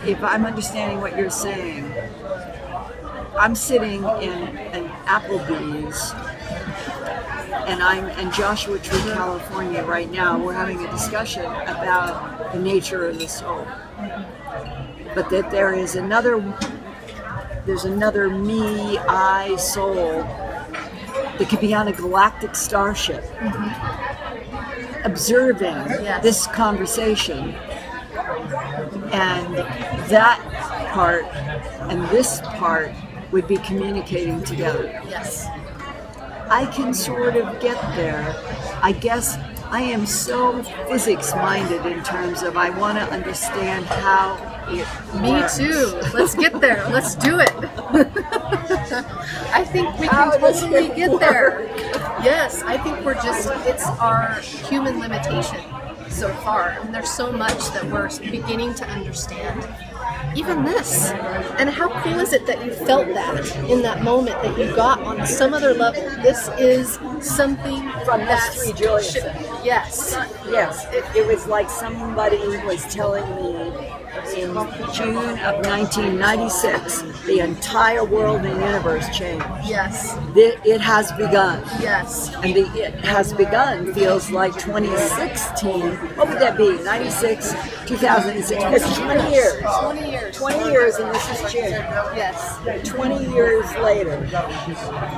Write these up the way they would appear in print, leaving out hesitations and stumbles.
if I'm understanding what you're saying, I'm sitting in an Applebee's, and Joshua Tree, California right now. We're having a discussion about the nature of the soul, but that there's another me, I, soul that could be on a galactic starship, observing this conversation, and that part and this part would be communicating together. Yes. I can sort of get there. I guess I am so physics-minded in terms of I want to understand how it works. Me too. Let's get there. Let's do it. I think we can totally get there. Yes, I think it's our human limitation so far. And there's so much that we're beginning to understand. Even this. And how cool is it that you felt that in that moment, that you got on some other level? This is something from Mystery Julius. Yes. Yes. It was like somebody was telling me in June of 1996, the entire world and universe changed. Yes. It has begun. Yes. And the it has begun feels like 2016. What would that be? 96, 2006. It's 20 years. 20 years. 20 years, and this is June. Yes. 20 years later,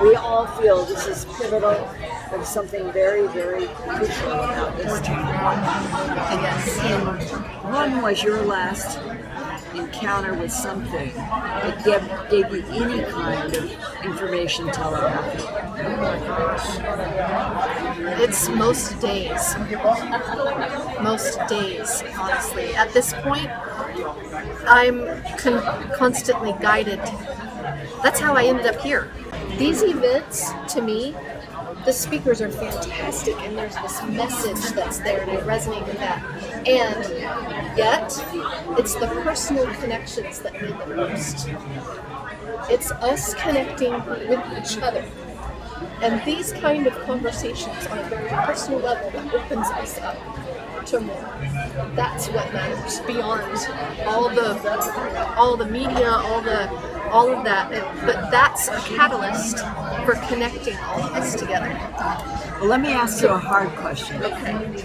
we all feel this is pivotal. There's something very, very crucial about this time. And one was your last encounter with something that gave you any kind of information telepathy. It's most days. Most days, honestly. At this point, I'm constantly guided. That's how I ended up here. These events, to me, the speakers are fantastic, and there's this message that's there, and I resonate with that. And yet, it's the personal connections that mean the most. It's us connecting with each other. And these kind of conversations on a very personal level that opens us up to more. That's what matters beyond all the media, all of that. But that's a catalyst for connecting all of us together. Well, let me ask you a hard question. Okay.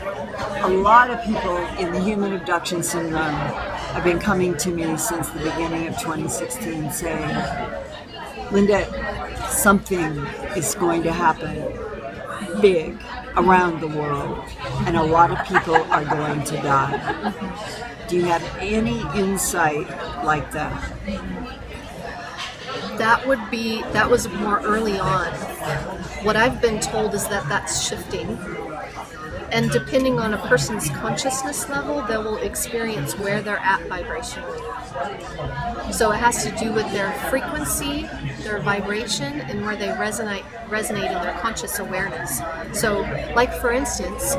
A lot of people in the human abduction syndrome have been coming to me since the beginning of 2016 saying, Linda, something is going to happen big around the world, and a lot of people are going to die. Do you have any insight like that? That was more early on. What I've been told is that that's shifting. And depending on a person's consciousness level, they will experience where they're at vibrationally. So it has to do with their frequency, their vibration, and where they resonate in their conscious awareness. So, like for instance,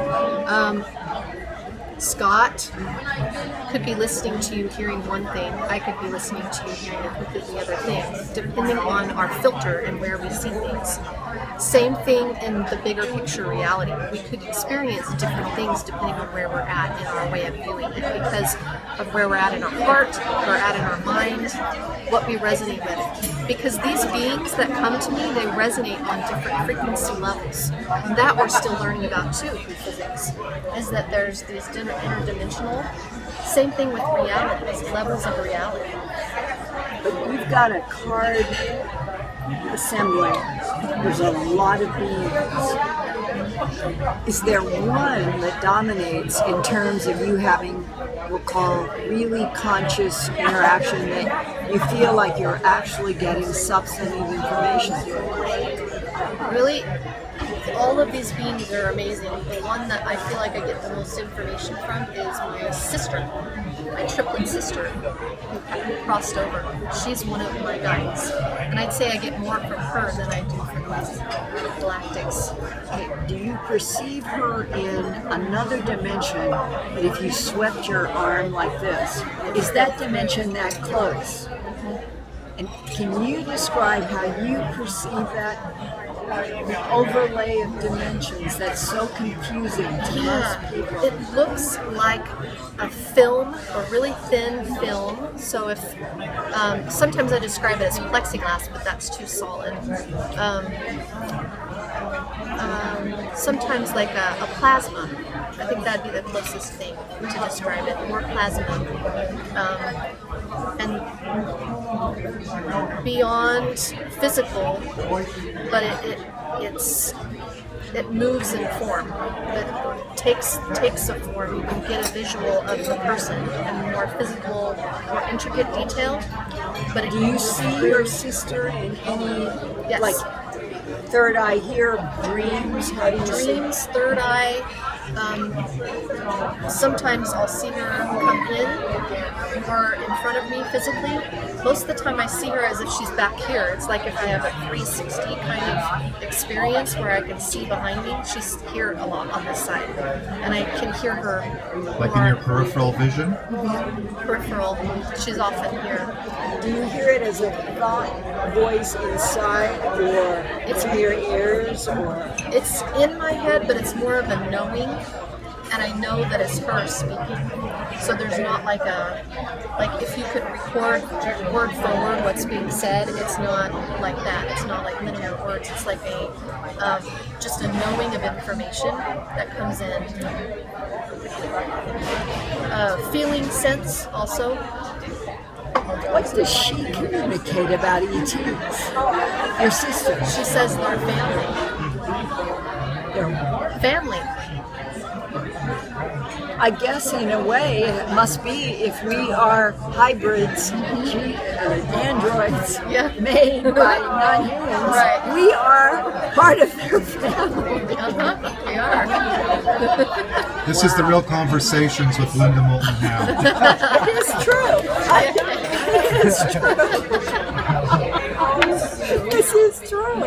Scott could be listening to you hearing one thing. I could be listening to you hearing a completely other thing, depending on our filter and where we see things. Same thing in the bigger picture reality. We could experience different things depending on where we're at in our way of viewing it, because of where we're at in our heart, where we're at in our mind, what we resonate with. Because these beings that come to me, they resonate on different frequency levels. That we're still learning about too through physics, is that there's these interdimensional, same thing with reality, these levels of reality. But we've got a card assembly. There's a lot of beings. Is there one that dominates in terms of you having, we'll call, really conscious interaction that you feel like you're actually getting substantive information? Really, all of these beings are amazing. The one that I feel like I get the most information from is my sister, my triplet sister, who crossed over. She's one of my guides. And I'd say I get more from her than I do from these galactics. Do you perceive her in another dimension that if you swept your arm like this, is that dimension that close? And can you describe how you perceive that? overlay of dimensions that's so confusing to most people. It looks like a film, a really thin film. So if sometimes I describe it as plexiglass, but that's too solid. Sometimes like a plasma. I think that'd be the closest thing to describe it. More plasma. And beyond physical, but it moves in form. It takes a form. You can get a visual of the person and more physical, more intricate detail. But Do you see your sister in any like third eye here, dreams, dreams, third eye. Sometimes I'll see her come in or in front of me physically. Most of the time I see her as if she's back here. It's like if I have a 360 kind of experience where I can see behind me. She's here a lot on this side. And I can hear her. Like in your peripheral vision? Peripheral. She's often here. Do you hear it as a thought voice inside, or it's in your ears, or it's in my head, but it's more of a knowing, and I know that it's her speaking. So there's not like if you could record word for word what's being said, it's not like that. It's not like linear words. It's like just a knowing of information that comes in. Feeling sense also. What does she communicate about ETs? Your sister? She says they're family. They're family. I guess in a way it must be if we are hybrids, androids made by non-humans, we are part of their family. We are. This is the Real Conversations with Linda Moulton Howe. It is true. It is true. This is true.